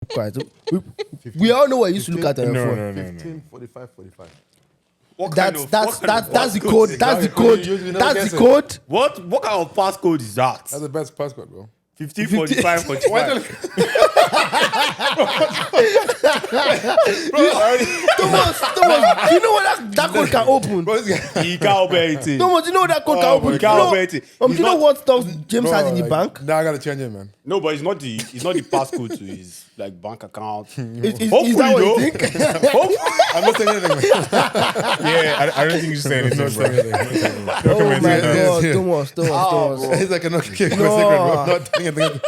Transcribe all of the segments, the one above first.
Quite. We all know what you used to look at on your No, phone. no, no, no. 15, 45, 45. What That's kind of the passcode? code. That's the code. You never That's guess the it. code. What kind of passcode is that? That's the best passcode, bro. 15, 45, 45. Thomas, do you know what that code can open? Bro, this guy. He can't open anything. Thomas, you know what that code can Oh, open? my God. Can't open anything. Do He's you know not- what stuff James Bro, has in the like, bank? Now I gotta change it, man. No, but it's not the passcode to his like bank account. Is that Hopefully, what you though. think? I'm not saying anything, man. Yeah, I don't think you should say I'm anything, not bro. saying anything. No Oh comment my on that. God, Thomas. He's like, no, keep my secret, bro. Not saying anything.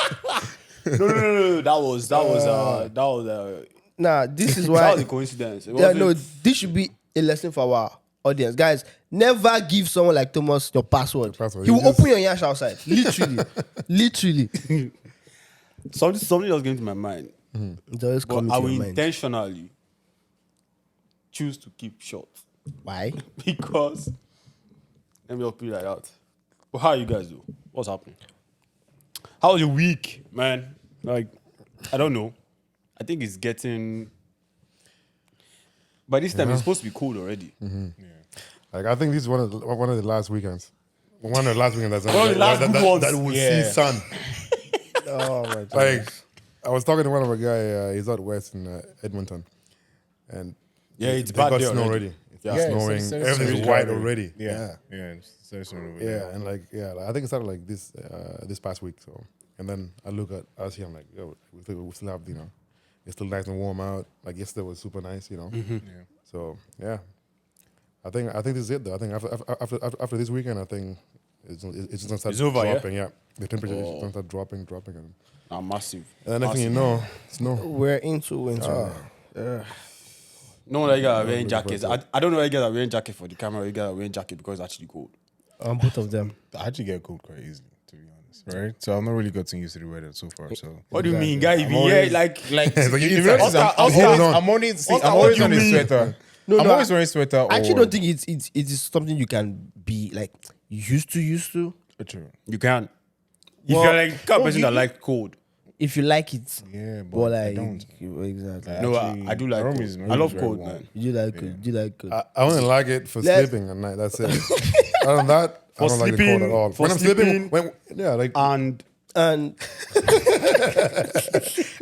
No. That was Nah, this is that why. was a coincidence. It Yeah, wasn't- no, this should be a lesson for our audience. Guys, never give someone like Thomas your password. password. He will You just- open your yash outside. Literally. Literally. something just came to my mind. It always But comes I to will your mind. intentionally choose to keep short Why? because let me just put it like that. But how you guys do? What's happening? How was your week, man? Like, I don't know. I think it's getting. By this time, it's supposed to be cold already. Like, I think this is one of the last weekends. One of the last weekends One of the last good ones. that will Yeah. see sun. Oh my God. Like, I was talking to one of a guy, he's out west in Edmonton. And Yeah, it's they bad got there snow already. already. It's Yeah. Yeah, snowing. it's Everything's really white dry already. Yeah. So And like, I think it started like this past week. So, and then I see, I'm like, yo, we still have, it's still nice and warm out. Like yesterday was super nice, Yeah. So yeah, I think this is it though. I think after this weekend, I think it's just gonna start It's over, yeah? dropping. Yeah, the temperature is just gonna start dropping, and Massive. then next thing you know, snow. We're into winter. No one that you guys are wearing really jackets. I don't know why you guys are wearing jacket for the camera. You guys are wearing jacket because it's actually cold. Both of them. I actually get cold quite easily, to be honest. Right? So I've not really gotten used to the weather so far. So What do you mean, guy? If I'm you always- hear like It's like you inside. notice Oscar, I'm always Oscar, I'm what always do you on a mean? sweater. No, I'm no, always wearing sweater. I actually or- don't think it is something you can be like used to. True. you can. If Well, you're like the kind of person you- that like cold. If you like it. Yeah, but But I like don't. exactly. No, Actually, I do like my room cold. is- my I room love is very cold, warm. man. You like it. You like it. I only like it for Let's- sleeping at night. That's it. Other than that, I don't like the sleeping- cold at all. for When I'm sleeping- sleeping, like And And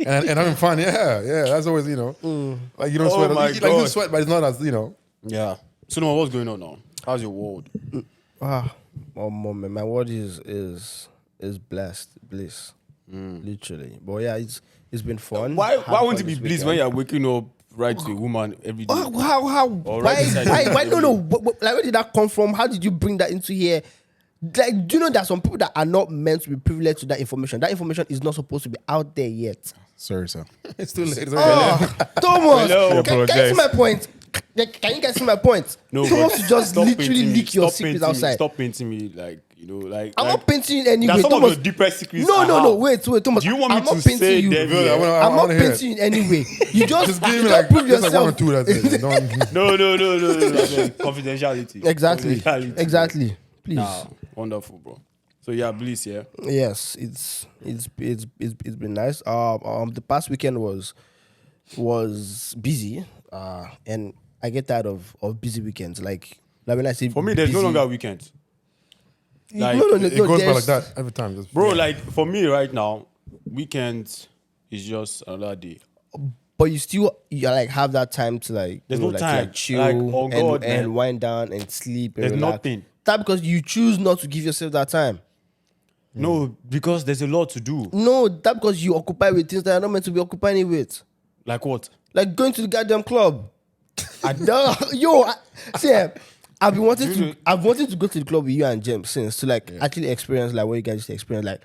and having fun, that's always like you don't Oh sweat. my Like you God. sweat, but it's not as yeah. So no, what's going on now? How's your world? my word is blessed, bliss, literally. But yeah, it's been fun. Why Had fun won't it be this bliss weekend. when you're waking up right to a woman every day? How? Or right beside you. Why? No. Like, where did that come from? How did you bring that into here? Like, do you know there are some people that are not meant to be privileged to that information? That information is not supposed to be out there yet. Sorry, sir. It's too late. It's Oh, Thomas, Hello. can you see my point? Can you guys see my point? No, He wants but to just stop literally painting me- leak your stop secrets painting me- outside. Stop painting me like like. I'm like, not painting you in any That's way. some of Thomas, the deepest secrets. no, I no, have. wait, Thomas. Do you want me I'm to not painting say you. them Really, here? I I'm not wanna hear painting it. you in any way. You just, Just give you me just like prove just like one or yourself. two. That's it. Don't. No. Confidentiality. Exactly. Confidentiality. Exactly. Please. Nah, wonderful, bro. So yeah, bliss, yeah. Yes, it's been nice. The past weekend was busy. And I get tired of busy weekends. Like when I say For me, there's no busy- longer a weekend. Like, no, It goes by there's- like that every time. Just, bro, like for me right now, weekend is just another day. But you like have that time to like There's you know, no like, time. like chill Like, oh God, and man. wind down and sleep. And There's relax. nothing. That because you choose not to give yourself that time. No, because there's a lot to do. No, that because you occupy with things that you're not meant to be occupying with. Like what? Like going to the goddamn club. I've been wanting to go to the club with you and James since to like actually experience like what you guys used to experience, like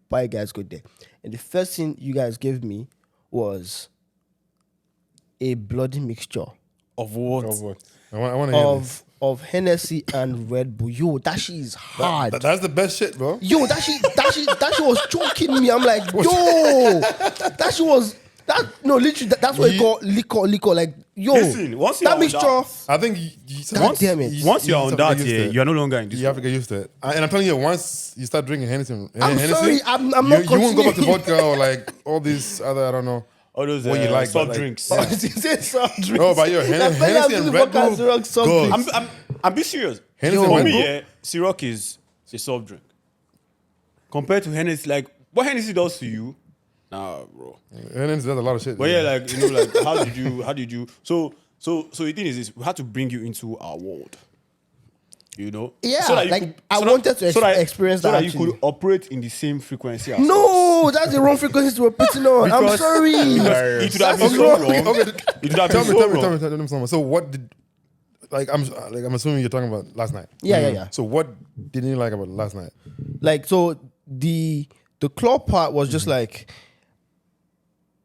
why you guys go there. And the first thing you guys gave me was a bloody mixture Of what? Of what? I want to hear this. of Hennessy and Red Bull. Yo, that shit is hard. That's the best shit, bro. Yo, that shit was choking me. I'm like, yo, that shit was that. No, literally, that's what you call liquor. Like, yo, Listen, once you're that on mixture. that- I think God damn it. Once you're on have to that, get used yeah, to it. you're no longer in this. You have to get used to it. And I'm telling you, once you start drinking Hennessy, I'm sorry, I'm not you won't go back to continuing. vodka or like all these other, I don't know. all those What you like, soft but like- drinks. Oh, you say soft drinks. Oh, but yo, Hennessy and Red Bull. Soft Go. drinks. I'm being serious. Hennessy and For Red me, Bull? yeah, Ciroc is a soft drink. Compared to Hennessy, like what Hennessy does to you, nah, bro. Hennessy does a lot of shit. But yeah, like you know, like how did you? So the thing is this: we had to bring you into our world. You know, Yeah, that you like, I wanted to experience so that that you actually. could operate in the same frequency. As us. No, that's the wrong frequency to we're putting on. I'm Because- sorry. It would have been That's so wrong. wrong. Okay, It would have tell been me, so tell me, wrong. tell me something. So what did, I'm assuming you're talking about last night. Yeah. So what didn't you like about last night? Like, so the club part was just like,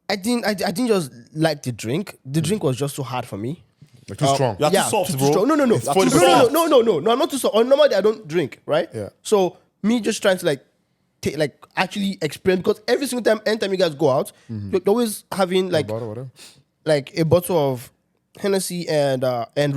I didn't just like the drink. The drink was just so hard for me. Like too strong. You are too soft, bro. strong. No. It's No, 40%. I'm not too soft. On normal day, I don't drink, right? Yeah. So me just trying to like take, like actually experience, because every single time, anytime you guys go out, you're always having like Bottle, whatever. like a bottle of Hennessy and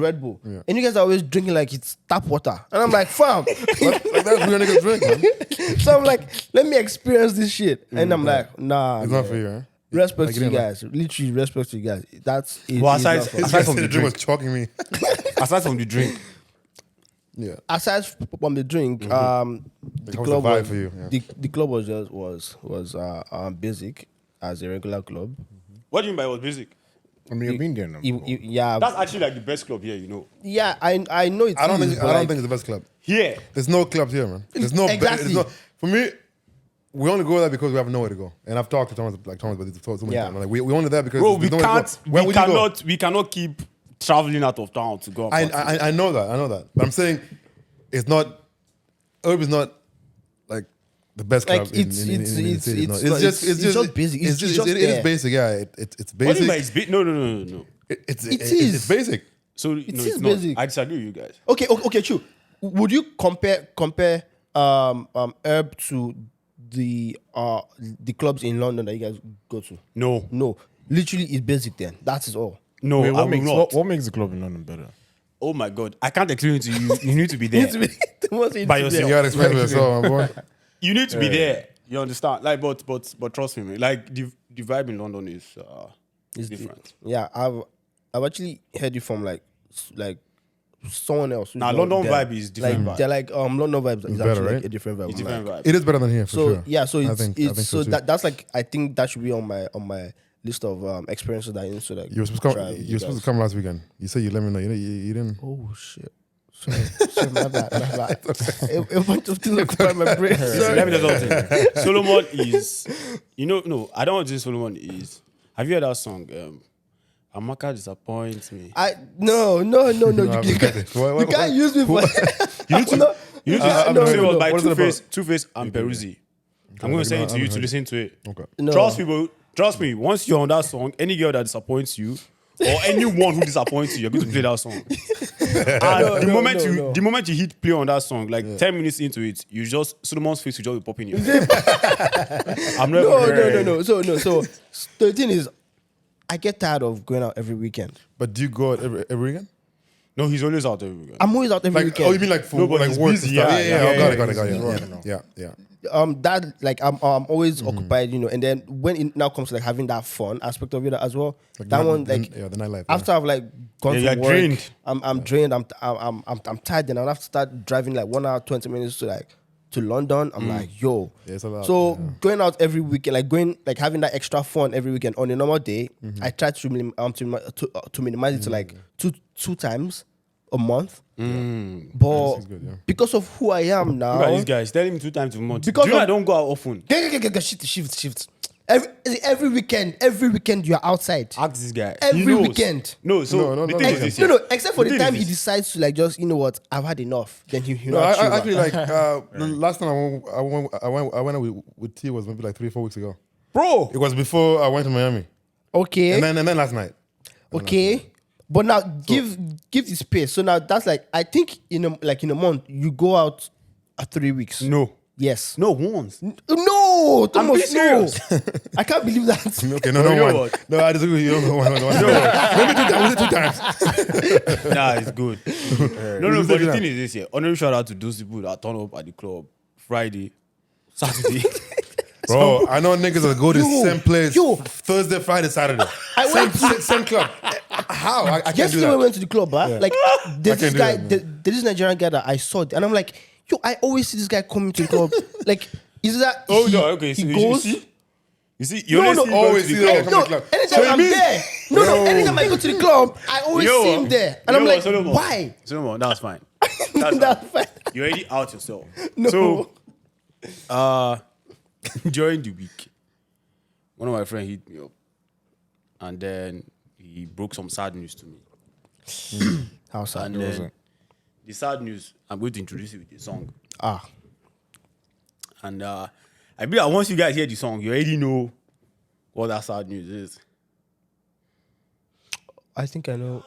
Red Bull, Yeah. and you guys are always drinking like it's tap water, and I'm like, fam. Like that's real niggas drink, man. So I'm like, let me experience this shit, and I'm like, nah, It's man. not for you, huh? Respect Like, to you like- guys, literally respect to you guys. That's it. Well, It's aside- not for- This Aside guy from said the the drink was drink. choking me. Aside from the drink, Yeah. aside from the drink, the How was the club vibe was, for you? Yeah. the club was just basic as a regular club. what do you mean by was basic? I mean, you've been there now. Yeah, That's actually like the best club here, you know. yeah. I know it's. I don't think but it's the best club. Here, There's no clubs here, man. There's no Exactly. there's no, for me, we only go there because we have nowhere to go. And I've talked to Thomas about this so many Yeah. times. Like we only there because bro, there's we nowhere to can't, go. Where would you go? we cannot keep traveling out of town to go. and party. I know that. But I'm saying it's not. Herb is not like the best Like, club in the city. No. it's just basic. It's just it is there. basic. Yeah, it's What do you mean by basic. it's no. It's is. basic. So no, is it's not. basic. I disagree with you guys. Okay, true. Would you compare Herb to the clubs in London that you guys go to? No, Literally, it's basic. Then that is all. no, Wait, I will not. what makes the club in London better? Oh my god, I can't explain it to you. You need to be there. By yourself. You gotta explain to yourself, my boy. You need to be there. You understand? Like, but trust me, man. Like the vibe in London is different. Yeah, I've actually heard it from like someone else. who's Nah, not London there. vibe is different Like vibe. they're like London vibes is better, actually like right? a different vibe. It's I'm different like, vibe. It is better than here for so sure. yeah, so I it's think so too. that's like, I think that should be on my list of experiences that I need to like. You were supposed to try come. with You were supposed guys. to come last weekend. You said you let me know. You didn't. Oh shit. Sorry, my bad. A bunch of things occupy my brain. Sorry. Let me tell you something. Solomon is, no, I don't want to say Solomon is. Have you heard that song? Amaka disappoints me. No. No, You I've can't, got it. What- you can't use me for. You need to. No, You need to I'm no, not it sure. was by What is it about? Two-Face and Peruzzi. I'm going to send it to you to listen to it. Okay. no. Trust me, once you're on that song, any girl that disappoints you, or anyone who disappoints you, you're going to play that song. And the moment you hit play on that song, like 10 minutes into it, you just Solomon's face will just be popping in. I'm never No. So the thing is, I get tired of going out every weekend. But do you go out every weekend? No, he's always out every weekend. I'm always out every Like, weekend. oh, you mean like for No, but like he's work busy, and stuff? yeah, Yeah. yeah, Got he's it. working now. Yeah. That like I'm always occupied, and then when it now comes to like having that fun aspect of it as well, Like that the- one the- like yeah, the nightlife. after I've like gone Yeah, to you're work, drained. I'm drained. I'm tired. Then I have to start driving like 1 hour 20 minutes to London. I'm like, yo. Yeah, it's a lot, So yeah. going out every weekend, like having that extra fun every weekend on a normal day, I try to minimize it to like two times a month. But That's good, yeah. because of who I am Look now, at this guy. He's telling me 2 times a month. Because Do you know of- I don't go out often? Shift. Every weekend you're outside. Ask this guy. Every He knows. weekend. No, so No, the no, thing no, is this. No, yeah. except for the thing time is he this. decides to like just, you know what, I've had enough. Then he No, not chill I actually back. like the last time I went out with T was maybe like 3-4 weeks ago. Bro, It was before I went to Miami, Okay, and then last night. okay. But now give the space. So now that's like, I think in a month you go out 3 weeks. no. Yes. No, once. No, Thomas, being no. serious. I can't believe that. Okay, no, you know one. what? No, I disagree with you. No, one. Maybe 2 times. Nah, it's good. No, but the thing is this here. Honorary shout out to those people that turn up at the club Friday, Saturday, Bro, I know niggas that go to the Yo, same place yo. Thursday, Friday, Saturday. I Same, went same club. How? I can't do Yesterday we that. went to the club, like there's this can't do guy, that, there's this Nigerian guy that I saw, and I'm like, yo, I always see this guy coming to the club. Like, is that Oh he, no, okay. he So goes? you see, you No, only no, see him always go to see the that club. guy No, come to the club. anytime So it I'm means- there. No, anytime I go to the club, I always You know see him what? there, and You I'm know like, what, Solomon? why? Solomon, that's fine. That's That's fine. fine. You already out yourself. No. So, during the week, one of my friends hit me up, and then he broke some sad news to me. How sad? And then the sad news, I'm going to introduce you with a song. Ah, And I believe that once you guys hear the song, you already know what that sad news is. I think I know.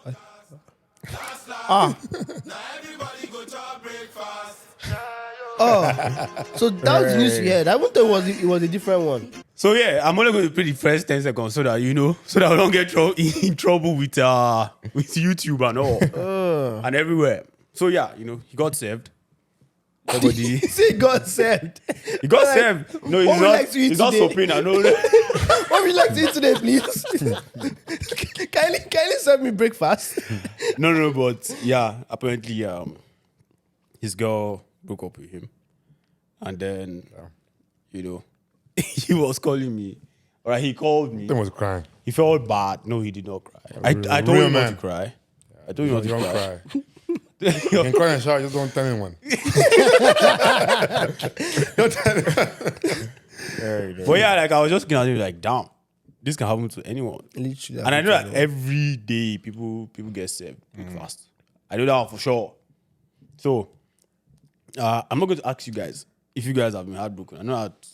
So that was news you heard. I wouldn't thought it was a different one. So yeah, I'm only going to play the first 10 seconds so that you know, so that I don't get in trouble with YouTube and all and everywhere. So yeah, you know, he got saved. Everybody, See, God said. he got Like, saved. No, what would you like to eat he's not today? soaping. I know. What would you like to eat today, please? Kindly serve me breakfast. no, but yeah, apparently, his girl broke up with him, and then, you know, he was calling me. All right, he called me. That was crying. He felt bad. No, he did not cry. I told real him not man. to cry. I told him not You to don't cry. cry. You can cry and shout, just don't tell anyone. But yeah, like I was just looking at him like, damn, this can happen to anyone. Literally. And I know that every day people get saved fast. I know that one for sure. So I'm not going to ask you guys if you guys have been heartbroken. I know that.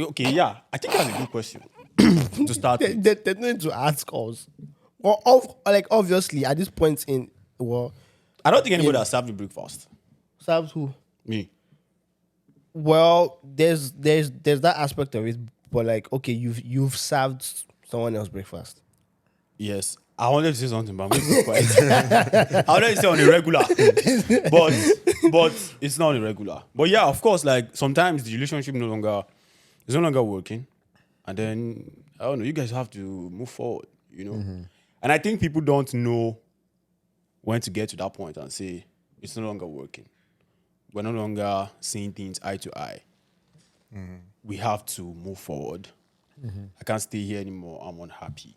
Okay, yeah, I think that's a good question to start with. They need to ask us. Well, like obviously at this point in I don't think anybody has served me breakfast. serves who? Me. Well, there's that aspect of it, but like okay, you've served someone else breakfast. Yes. I wanted to say something, but I'm going to be quiet. I wanted to say on a regular, but it's not on a regular. But yeah, of course, like sometimes the relationship is no longer working, and then I don't know. You guys have to move forward, you know. And I think people don't know when to get to that point and say it's no longer working. We're no longer seeing things eye to eye. We have to move forward. I can't stay here anymore. I'm unhappy.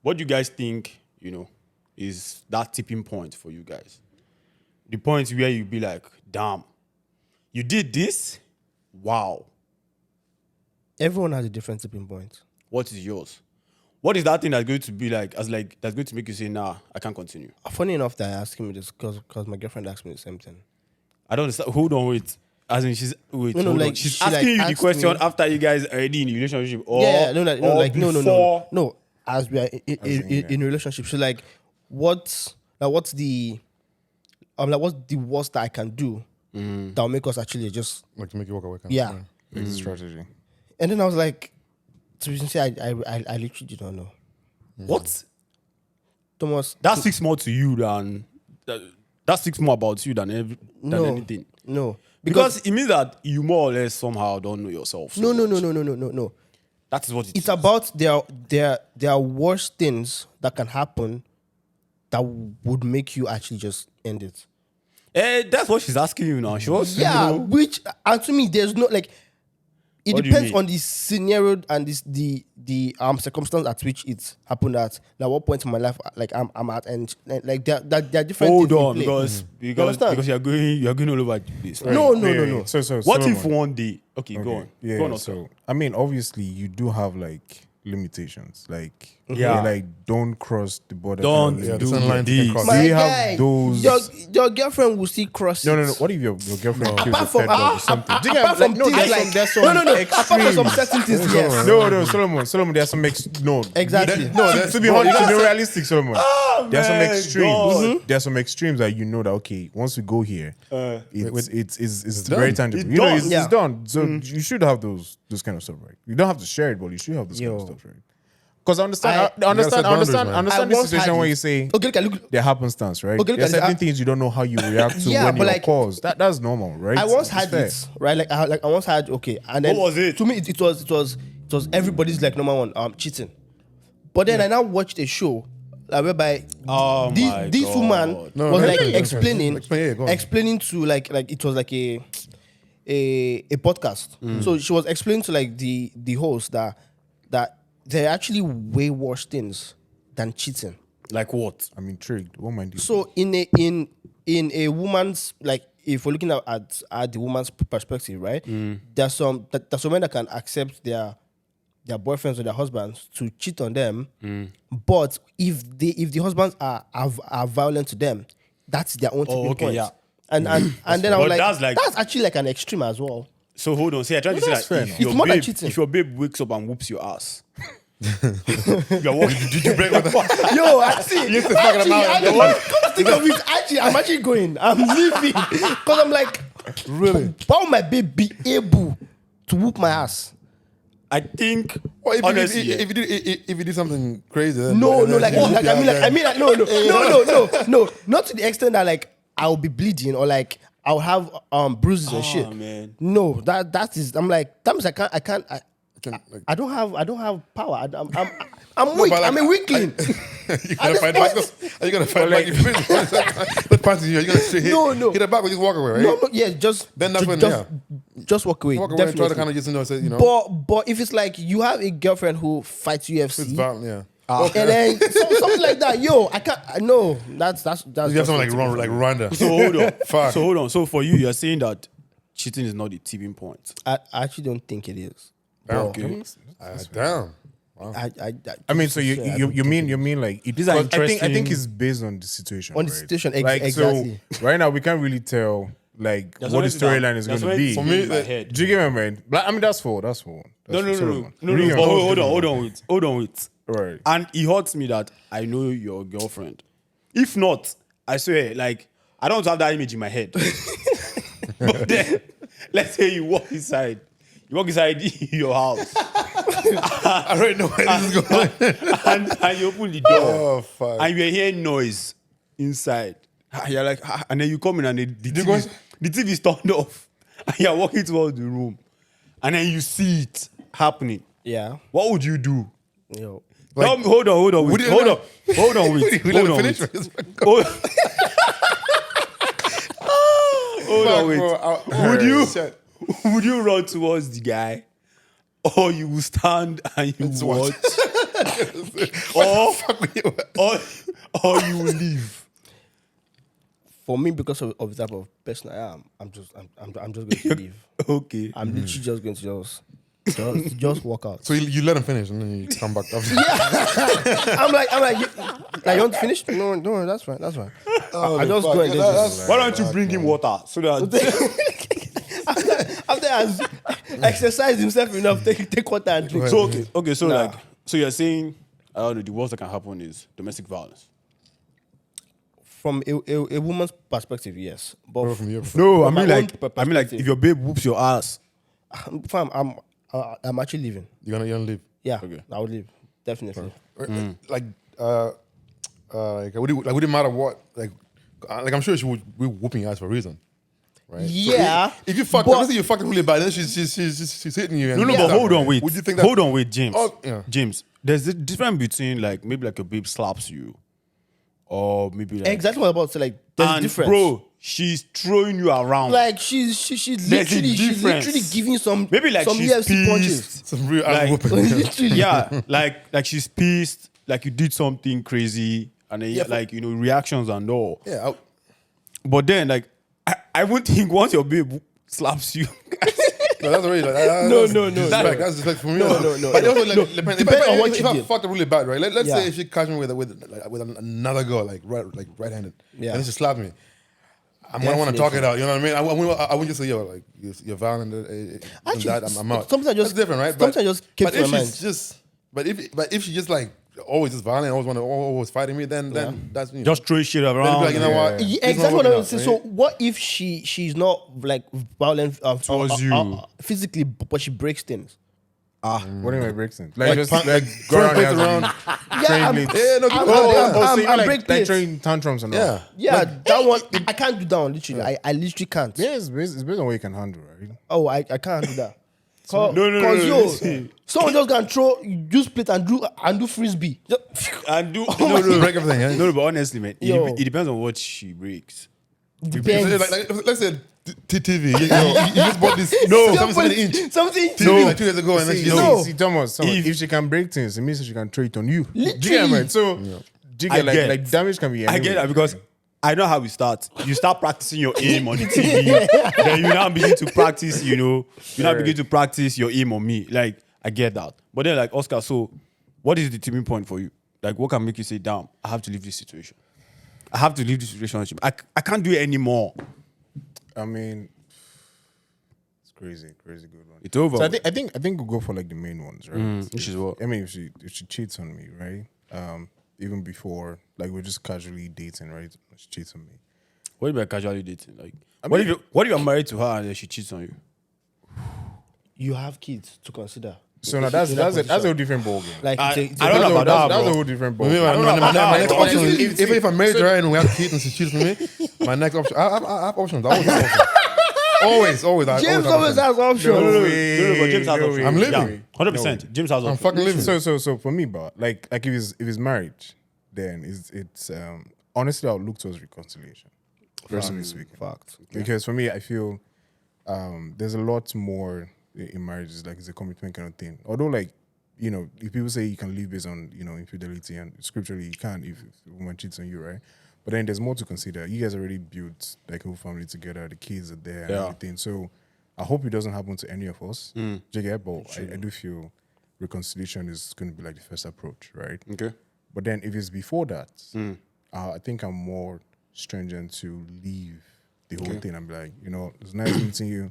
What do you guys think, you know, is that tipping point for you guys? The point where you be like, damn, you did this? Wow. Everyone has a different tipping point. What is yours? What is that thing that's going to be like, that's going to make you say, nah, I can't continue? Funny enough that I asked him this because my girlfriend asked me the same thing. I don't understand. Hold on, wait. As in, she's No, hold like, on. She's she, asking like, you the asked question me- after you guys are already in a relationship, or no. before. No, as we are in a relationship, so like, what's the worst that I can do that'll make us actually just Like to make you walk away. yeah. It's a strategy. And then I was like, to be sincere, I literally did not know. What? Thomas, That speaks more to you than that speaks more about you than anything. No, Because it means that you more or less somehow don't know yourself. no. No. That is what It's about there are worse things that can happen that would make you actually just end it. That's what she's asking you now. She wants Yeah, to know. which and to me there's no like. It What do you depends mean? on the scenario and the circumstance at which it happened at. Like what point in my life, like I'm at, and like there are different. Hold things in on, play. because understand? you're going all over the place. No. So What if Solomon. one day? Okay, go on. Yeah, Go on, so I mean, obviously, you do have like limitations, like Yeah. like don't cross the border. Don't kind of Yeah, thing. the do sun line you can this. cross. My Do you have guy, those- Your girlfriend will still cross. No. it. What if your girlfriend kills a Apart from pet dog or something? Do you apart have, from no, things there's like some, there's some no. Apart from some extremes. certain things, yes. No, Solomon, there's some no. Exactly. No, to be honest, to be realistic, Solomon. There's some man, extremes. God. There's some extremes that you know that okay, once we go here, it's done. very tangible. It's You know, done. it's Yeah. done. So you should have those kind of stuff, right? You don't have to share it, but you should have those kind of Yo. stuff, right? Because I understand, I- I gotta understand, set I understand, boundaries, I man. understand I the once situation had where it. you say Okay, look, there happenstance, right? Okay, look There's at this. certain things you don't know how you react to Yeah, when but you're like- caused. That's normal, right? I once It's had fair. it, right? Like I once had, okay, and then What was it? To me, it was everybody's like number one, cheating. But then I now watched a show whereby Oh my this God. woman No, was no, like no, no, explaining, explain, yeah, go on. explaining to like it was like a podcast. So she was explaining to like the host that there are actually way worse things than cheating. Like what? I'm intrigued. What mind you? So in a woman's, like, if we're looking at the woman's perspective, right? There's some men that can accept their boyfriends or their husbands to cheat on them, but if the husbands are violent to them, that's their own tipping okay, point. yeah. And then I was But like, that's that's actually like an extreme as well. So hold on. See, I trying to say that's that fair if enough. your It's more than babe, cheating. if your babe wakes up and whoops your ass, you're walking. Did you break with that? Yo, I see. Yes, it's fucking Actually, amount. come to think of it, actually, I'm actually going. I'm leaving because I'm like, Really? how will my babe be able to whoop my ass? I think Well, honestly, if you did something crazy, then, No, then like you- I mean, like, no, not to the extent that like I'll be bleeding or like I'll have bruises and shit. man. No, that is. I'm like, that means I can't. can, like- I don't have power. I'm weak. but, like, I'm a weakling. you gonna fight back? Are you gonna fight back? If you finish the punches, you're gonna straight hit. No. Hit it back or just walk away, right? No, yeah, just Then that's when, just walk away. Walk away and try to Definitely. kind of just say, you know, But if it's like you have a girlfriend who fights it's UFC, violent, yeah. and then something like that, yo, I can't. No, that's. You have just something like Rwanda. So hold on. Fuck. So hold on. So for you, you're saying that cheating is not the tipping point. I actually don't think it is. Damn. Okay. Damn. I mean, so you mean like it, These are 'cause I think interesting- it's based on the situation. On the right? situation, like, exactly. So right now we can't really tell like There's what the already that- storyline is going there's to already be. For me, in my like, head. Do you get me, man? Like, I mean, that's for. No. Solomon. But Really, hold on, wait. Right. And it hurts me that I know your girlfriend. If not, I swear, like I don't have that image in my head. But then, let's say you walk inside your house, I already know where this is going. and you open the door, Oh, fuck. and you're hearing noise inside. And you're like, and then you come in and the TV is turned off, and you're walking towards the room, and then you see it happening. Yeah, What would you do? yo. Tell me, hold on, Would wait, you hold let- on, hold on, wait, We let hold him on, finish. wait. Hold hold on, wait. Would you run towards the guy, or you will stand and you watch, or you will leave? For me, because of the type of person I am, I'm just going to leave. Okay. I'm literally just going to just walk out. So you let him finish and then you come back. I'm like, you want to finish? No, that's fine. I just go and just. Why don't you bring him water so that? After has exercised himself enough, take water and drink. So okay, so Nah. like, so you're saying, I don't know, the worst that can happen is domestic violence. From a woman's perspective, yes. But From your No, I From mean my like, own if your babe whoops your ass, fam, I'm actually leaving. you're gonna leave. Yeah, Okay. I would leave definitely. Like it wouldn't matter what. Like I'm sure she would be whooping your ass for a reason. Right? So Yeah, if you fucked but- up, let's say you fucked up really bad, then she's hitting you. And no, stuff, but hold on, right? wait. Would you think that? Hold on, wait, James. Oh, yeah. James, there's a difference between like maybe like your babe slaps you, or maybe like Exactly what I'm about to say. Like, there's a and difference. bro, she's throwing you around. Like she's There's a literally difference. giving you some Maybe like some she's UFC punches. pissed. Some real ass Like- whooping. Literally. Yeah, like she's pissed, like you did something crazy, and then Yeah, like reactions and all. Yeah. But then like I wouldn't think once your babe slaps you. No, that's already like No, that's no, no, disrespect. no. That's disrespect for me. No, no. But also, like, depends on what if you I did. fucked up really bad, right? Let's Yeah. say if she catch me with another girl, like right-handed, Yeah. and then she slapped me. I'm gonna want to talk it out. You know what I mean? I wouldn't just say, yo, like you're violent. Actually, that, I'm out. sometimes I just- That's different, right? sometimes I just keep but to if my she's mind. but if she just like always just violent, always fighting me, then that's me. Just throw shit Then around. be like, you know what? Yeah, This is not exactly what I working was saying. out, So right? what if she's not like violent Towards you. physically, but she breaks things? What do you mean break things? Like just pan- like go around, place and around. Yeah, I'm, Yeah, no, I'm, oh, so you I'm like, break like plates. throwing tantrums and all. Yeah. Yeah, that one I can't do that one. Literally, I literally can't. Yeah, it's based on what you can handle, right? Oh, I can't do that. No, Cause yo, listen. someone just gonna throw use plate and do frisbee. And do Break everything. Yeah. no, but honestly, man, Yo. it depends on what she breaks. Depends. Like, let's say TV. You just bought this 7 inch Something. TV like 2 years ago, and then See, she No. see, Thomas, if she can break things, it means that she can throw it on you. Do you get it, man? So, do you I get get. like damage can be I get anywhere. that because I know how we start. You start practicing your aim on the TV, then you now begin to practice. You now begin to practice your aim on me. Like I get that, but then like Oscar, so what is the tipping point for you? Like what can make you say, "Damn, I have to leave this situation. I have to leave this relationship. I can't do it anymore. I mean, it's crazy good one. It's over." So I think we'll go for like the main ones, right? which is what? I mean, if she cheats on me, right? Even before, like we're just casually dating, right? She cheats on me. What if you're casually dating? Like, what if you're married to her and then she cheats on you? You have kids to consider. So now In that's that a position. different ballgame. Like I it's don't know about that, That's bro. a whole different Me, ballgame. my next option If- is if I'm married to her and we have kids and she cheats on me, my next option. I have options. I always have options. Always. I James always always have options. has options. No No, way. but James has No options. way. I'm living. 100%. James has I'm options. fucking living. So for me, but like if it's marriage, then it's honestly I'll look towards reconciliation. Personally speaking. Fact. Because for me, I feel there's a lot more in marriages, like it's a commitment kind of thing. Although, like, you know, if people say you can live based on, you know, infidelity, and scripturally you can if a woman cheats on you, right? But then there's more to consider. You guys already built like a whole family together, the kids are there and Yeah. everything. So I hope it doesn't happen to any of us. Do you get? But I do feel reconciliation is going to be like the first approach, right? Okay. But then if it's before that, I think I'm more stringent to leave the whole thing and be like, you know, it's nice meeting you.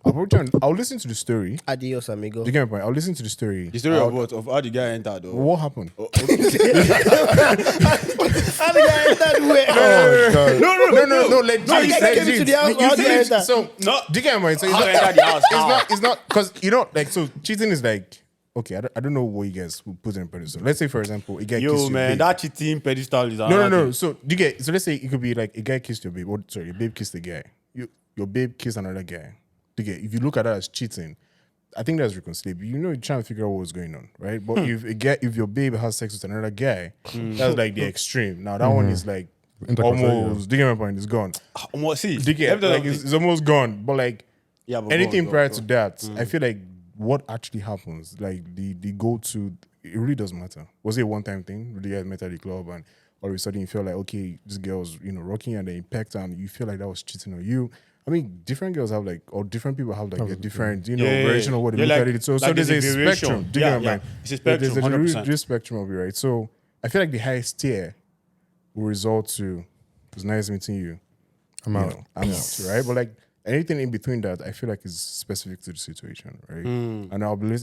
I'll listen to the story. Adios, amigo. Do you get my point? I'll listen to the story. The story of what? Of how the guy entered? Or? What happened? How the guy entered where? No. Like, No, you came into the house, how did you enter? So, No. do you get my point? So it's How not, enter the house? How? it's not, because, you know, like, so cheating is like, okay, I don't know what you guys would put in pedestal. Let's say, for example, a guy kissed Yo, your man, babe. that cheating pedestal is No. So, do you get, so let's say it could be like a guy kissed your babe, or sorry, your babe kissed a guy. Your babe kissed another guy. Do you get, if you look at that as cheating, I think that's reconcilable. You know, you're trying to figure out what's going on, right? But if your babe has sex with another guy, that's like the extreme. Now that one is like Intercourse, almost. Do you get my point? It's gone. See, Do you get, like it's almost gone. But like yeah, but anything go, prior go. to that, I feel like what actually happens, like the go to, it really doesn't matter. Was it a one time thing? You guys met at the club and all of a sudden you feel like, okay, this girl was, you know, rocking and then you pecked her and you feel like that was cheating on you. I mean, different girls have like, or different people have like a different, you know, variation of what they Yeah, look like- at it. So like there's a there's a variation. spectrum. Do you Yeah, get my yeah. mind? It's a spectrum, There's a 100%. real spectrum of it, right? So I feel like the highest tier will result to, it was nice meeting you. I'm You out. know, I'm out, right? But like anything in between that, I feel like is specific to the situation, right? And I'll be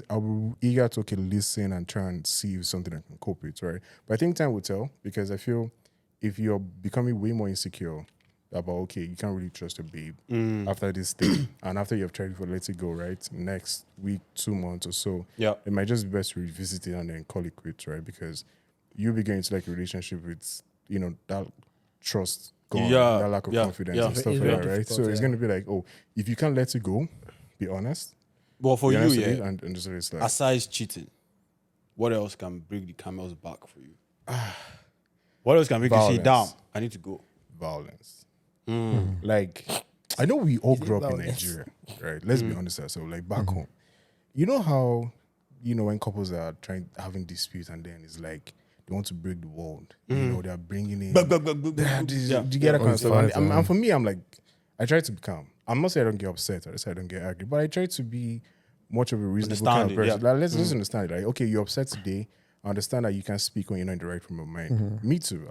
eager to listen and try and see if something I can cope with, right? But I think time will tell because I feel if you're becoming way more insecure about okay, you can't really trust your babe after this thing, and after you've tried to let it go, right? Next week, 2 months or so, Yeah. it might just be best to revisit it and then call it quits, right? Because you'll be going into like a relationship with you know that trust gone, Yeah, that lack of yeah, confidence yeah. and stuff It's like very that, right? difficult, So it's yeah. gonna be like, oh, if you can't let it go, be honest. But for Be you, honest with yeah, it and just it's like aside cheating, what else can break the camel's back for you? What else can make you say, Violence. damn, I need to go? violence. Like I know we all grew up in violence? Nigeria, right? Let's be honest ourselves. Like back home, you know how when couples are having disputes and then it's like they want to break the world. You know they're bringing in. Yeah. Do you get that kind of stuff? Fights, And for me, I'm like, I try to be calm. I'm not saying I don't get upset or I say I don't get angry, but I try to be much of a reasonable kind of Understanding, person. yeah. Like, let's just understand it. Like, okay, you're upset today. I understand that you can't speak when you're not in the right frame of mind. Me too.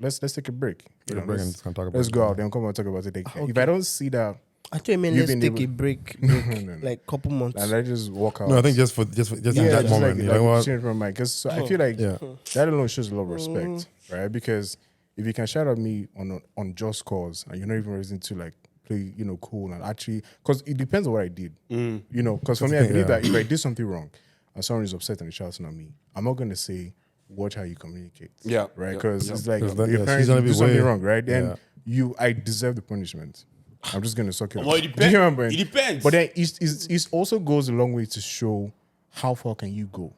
Let's take a break. You know, break and let's just kinda talk about let's it. go out and come and talk about it. Like, if I don't see that, I thought you meant You've let's been take able- a break, no. like couple months. and I just walk out. No, I think just in that just moment, like, you know what? change from my because so I feel like Yeah. that alone shows a lot of respect, right? Because if you can shout at me on just cause and you're not even reason to like play, cool and actually, because it depends on what I did, because for me, I believe Yeah. that if I did something wrong and someone is upset and they're shouting at me, I'm not gonna say watch how you communicate. Yeah. Right? Yeah. Because Yeah. it's like 'Cause then, your yeah, parents she's gonna do be something way- wrong, right? Then Yeah. I deserve the punishment. I'm just gonna suck it up. Well, it Do you depends. get what I'm saying? It depends. But then it also goes a long way to show how far can you go.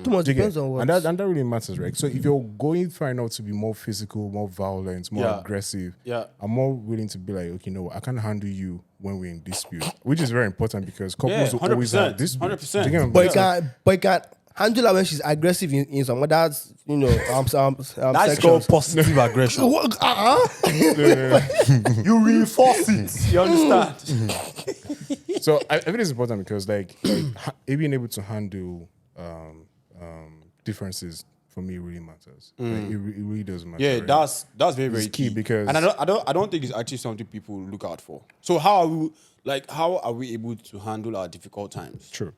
Too much Do you get- depends on what. and that really matters, right? So if you're going far enough to be more physical, more violent, more Yeah. aggressive, Yeah. I'm more willing to be like, okay, no, I can't handle you when we're in dispute, which is very important because couples Yeah, will always have 100%, disputes. 100%. Do you get what I'm But saying? you can't handle her when she's aggressive in some other's, That's sections. called positive aggression. What? You reinforce it. You understand? So I think it's important because being able to handle differences for me really matters. Like, it really does matter. Yeah, right? that's very very It's key because- and I don't think it's actually something people look out for. So how are we able to handle our difficult times? True.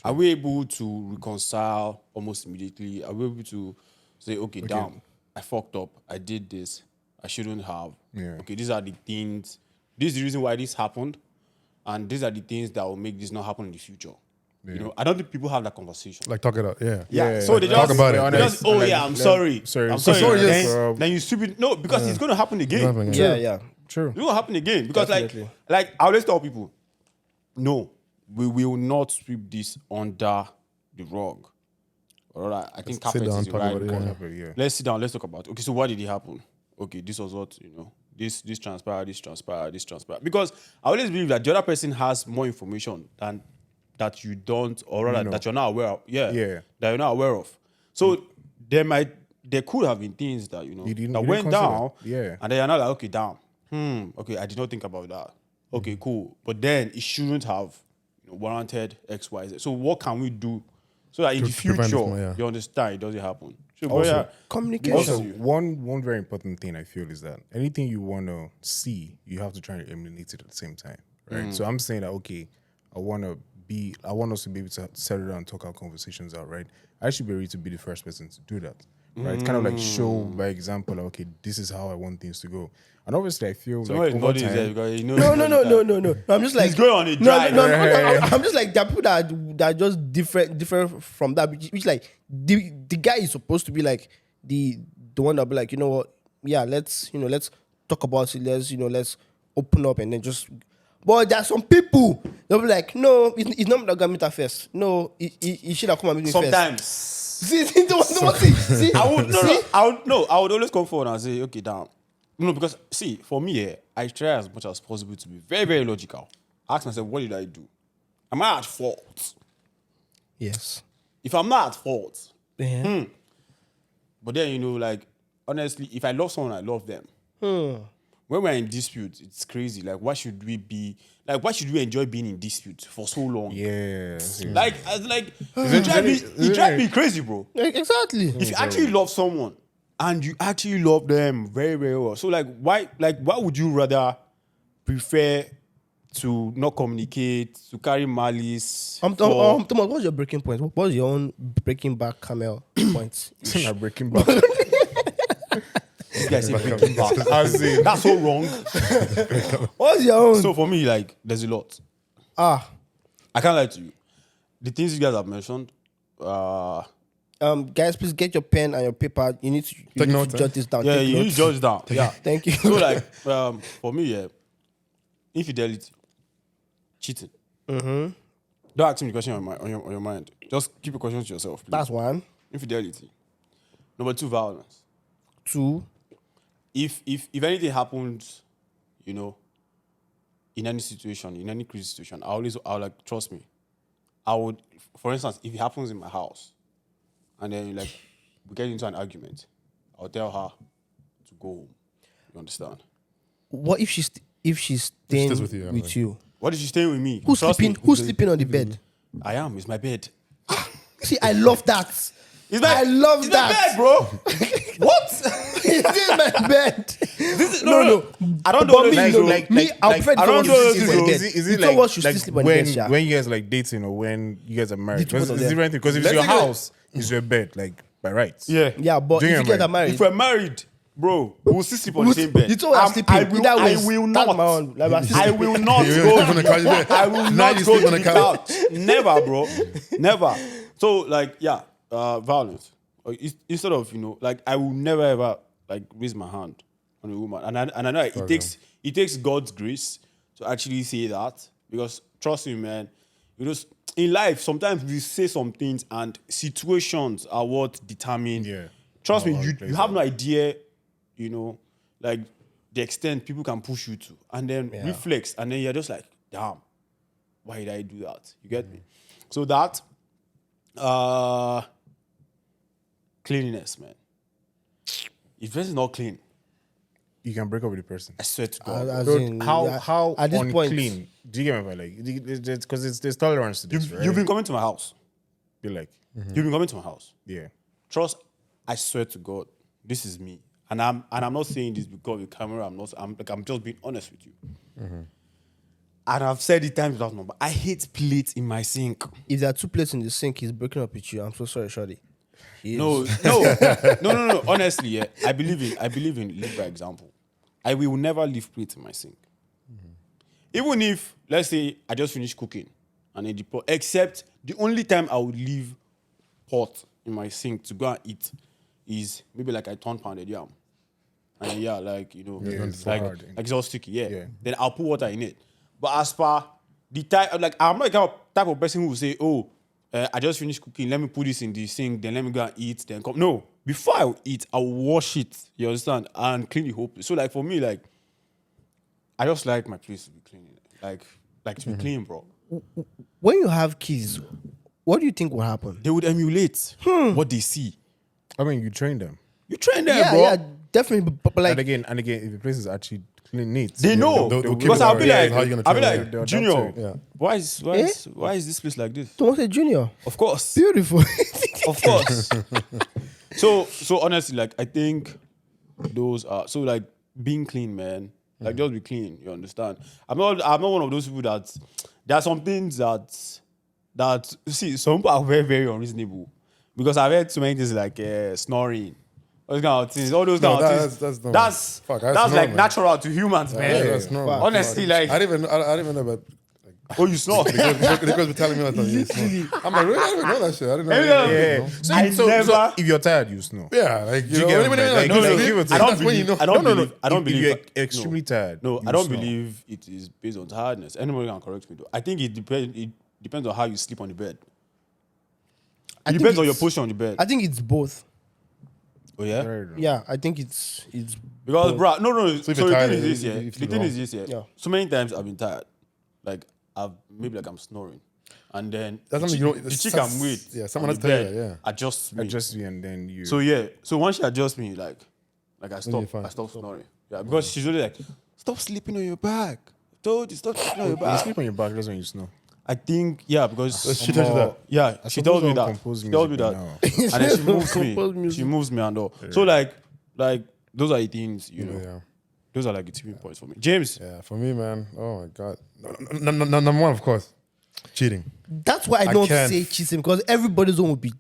Are we able to reconcile almost immediately? Are we able to say, okay, damn, I fucked up. I did this. I shouldn't have. Yeah. Okay, these are the things. This is the reason why this happened, and these are the things that will make this not happen in the future. You know, I don't think people have that conversation. Like talk it out. Yeah. Yeah, so they talk just, about it. they just, oh yeah, I'm sorry. sorry. I'm So sorry. sorry, Then you stupid. No, because it's going to happen again. Nothing, Yeah, yeah. True. It will happen again because Definitely. like I always tell people, no, we will not sweep this under the rug. All right, I think Let's sit carpet down, is the talk right about it, word. Yeah. Let's sit down. Let's talk about it. Okay, so what did it happen? Okay, this was what this transpired. Because I always believe that the other person has more information than that you don't, or rather that you're not aware of. Yeah, Yeah. that you're not aware of. So there could have been things that didn't- that you went didn't consider. down. Yeah. And then you're not like, okay, damn. Okay, I did not think about that. Okay, cool. But then it shouldn't have warranted X, Y, Z. So what can we do so that in the prevent this future, from, yeah. you understand, it doesn't happen? So, Also, yeah, Communication. Also, one very important thing I feel is that anything you want to see, you have to try and emulate it at the same time, right? So I'm saying that okay, I want us to be able to settle down and talk our conversations out, right? I should be ready to be the first person to do that, right? Kind of like show by example, like, okay, this is how I want things to go. And obviously, I feel so like what over is there time, because No. I'm just like going on a no, drive. I'm just like there are people that are just different from that. Which like the guy is supposed to be like the one that be like, you know what? Yeah, let's talk about it. Let's open up and then just. But there are some people they'll be like, no, it's not that meet her first. No, he should have come and meet me first. sometimes. See, I would always come forward and say, okay, damn. No, because see, for me, I try as much as possible to be very, very logical. Ask myself, what did I do? Am I at fault? Yes. If I'm not at fault, Yeah. but then like honestly, if I love someone, I love them. When we're in dispute, it's crazy. Like, why should we enjoy being in dispute for so long? yeah, Like, it drives me crazy, bro. Exactly. If you actually love someone and you actually love them very, very well, so why would you rather prefer to not communicate, to carry malice? Thomas, what's your breaking point? What's your own breaking back camel point? it's not breaking back. This guy say breaking back. That's so wrong. What's your own? So for me, like, there's a lot. I can't lie to you. The things you guys have mentioned, guys, please get your pen and your paper. You need to notes, jot this down. yeah, Take you need notes. to judge down. Yeah. Thank you. So like, for me, yeah, infidelity, cheating. Don't ask me the question on your mind. Just keep your questions to yourself. Please. That's one. Infidelity. Number 2, violence. 2. If anything happens, in any situation, in any crazy situation, I'll like, trust me. I would, for instance, if it happens in my house, and then like we get into an argument, I'll tell her to go home. You understand? What if she's staying stays with with you? you, What is she staying with me? Who's Trust sleeping? me. Who's sleeping on the bed? I am. It's my bed. See, I love that. I love it's that. my bed, bro. What? This is my bed. No. I don't But know. me, I'll prefer I don't the know one those you sleep things, on the though. bed. Is it You like, know what should still sleep on the bed, Sha? when you guys like dating or when you guys are married? The two Because of it's them. different because if it's Let's your take it- house, it's your bed, like by rights. Yeah. Yeah, but Do you if you get guys are married? married, If we're married, bro, we'll still sleep on the same bed. You two are sleeping. I will Either way, not. that's my own. Like, I will not You go. sleep on the couch, yeah. I will Now not you go sleep to on the the couch. couch. Never, bro. Never. So like, yeah, violence. Instead of like, I will never ever like raise my hand on a woman, and I know it takes God's grace to actually say that, because trust me, man, in life sometimes we say some things and situations are what determine. Yeah. Trust me, How it you plays have out. no idea, like the extent people can push you to, and then reflex, and then you're just like, damn, why did I do that? You get me? So that, cleanliness, man. If person is not clean, You can break up with the person. I swear to God, As Bro, in, how yeah, how at this point, unclean? Do you get my point? Like, because there's tolerance to this, right? you've been coming to my house. Be like, You've been coming to my house. yeah, Trust, I swear to God, this is me, and I'm not saying this because of the camera. I'm just being honest with you. And I've said it times without number. I hate plates in my sink. if there are two plates in the sink, he's breaking up with you. I'm so sorry, Shorty. No. Honestly, yeah, I believe in live by example. I will never leave plates in my sink. Even if, let's say, I just finished cooking and then the pot, except the only time I would leave pot in my sink to go and eat is maybe like I turn pounded yam. And yeah, like, it's like hard. it's all sticky, yeah. Yeah. Then I'll put water in it. But as per the type, like, I'm not the type of person who will say, oh, I just finished cooking, let me put this in the sink, then let me go and eat, then come. No, before I eat, I'll wash it, you understand, and clean the whole place. So, like, for me, like, I just like my place to be clean. Like to be clean, bro. When you have kids, what do you think will happen? They would emulate what they see. I mean, you train them, You train them, Yeah, bro. yeah, definitely. But like, and again, if the place is actually clean, neat, They know. they'll keep Because it I'll that be way. like, How you gonna I'll be train like, them? Junior, They'll adapt to it. why is this place like this? Thomas a junior. Of course. Beautiful. Of course. so honestly, like, I think those are so, like, being clean, man. Like, just be clean. You understand? I'm not one of those people that there are some things that see, some people are very, very unreasonable. Because I've heard so many things like snoring. All those kind of things. All those No, kind of things. that's normal. That's Fuck, that's that's like normal. natural to humans, man. Yeah, that's normal. Honestly, like, I didn't even know about. oh, you snore. The girls be telling me that. I'm like, really? I didn't even know that shit. I didn't know. Yeah. You know? I if you're tired, you snore. Yeah, like You you know, get even me? Like, like, no, sleep, give it to I me. don't that's when you believe. know. I don't No. believe. I don't If believe. you're extremely tired. No, you I don't snore. believe it is based on tiredness. Anybody can correct me though. I think it depends on how you sleep on the bed. I It think depends on your it's- position on the bed. I think it's both. Oh yeah. Tired. Yeah, I think it's Because, both. bro, no. So So if the you're tired, thing is this, you- yeah. you The sleep thing wrong. is this, yeah. Yeah. So many times I've been tired, like I'm snoring, and then That's the something you don't- the chick that's- I'm with, yeah, someone on has the to tell you bed that, yeah. adjusts me. Adjust you and then you. So yeah. So once she adjusts me, like I you're stop fine. snoring. Yeah, because she's really like, stop sleeping on your back. I told you, stop sleeping on your you back. sleep on your back. That's when you snore. I think, yeah, because She tells you that. yeah, she tells me that. Compose She tells me music that, now. and then she moves Compose me. music. She moves me and all. So like those are the things, Yeah. Those are like the tipping points for me. James, Yeah, for me, man. Oh my god. Number one, of course, cheating. That's why I don't can't. say cheating, because everybody's own will be.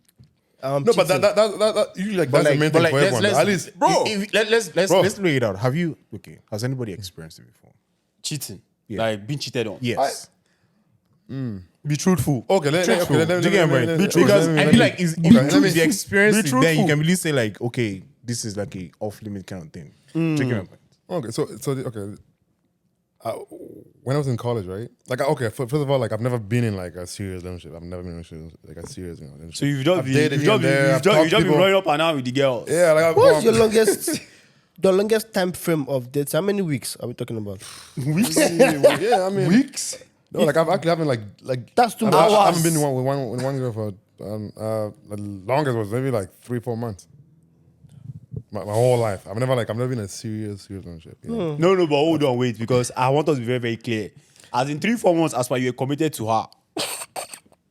No, but cheating. that usually like that's the main thing for everyone. At least, Bro. Let's lay it out. Have you? Okay. Has anybody experienced it before? cheating, Yeah. like being cheated on. Yes. Be truthful. okay, let Do you get my point? Because I feel like it's, let me- the experience, be then you truthful. can really say like, okay, this is like a off limit kind of thing. Do you get my point? Okay, okay. When I was in college, right? Like, okay, first of all, like I've never been in like a serious relationship. I've never been in a relationship, like a serious, relationship. So you've just I've been, dated here and there, I've talked you've just to been people. running up and down with the girls. Yeah, like What's your longest? The longest time frame of dates? How many weeks are we talking about? Weeks. yeah, I mean, Weeks. no, like I've actually having like That's too I've, much. I haven't been with one girl for the longest was maybe like 3-4 months. My whole life, I've never been in a serious relationship. You know? No, but hold on, wait, because I want us to be very, very clear. As in 3-4 months, as far you were committed to her.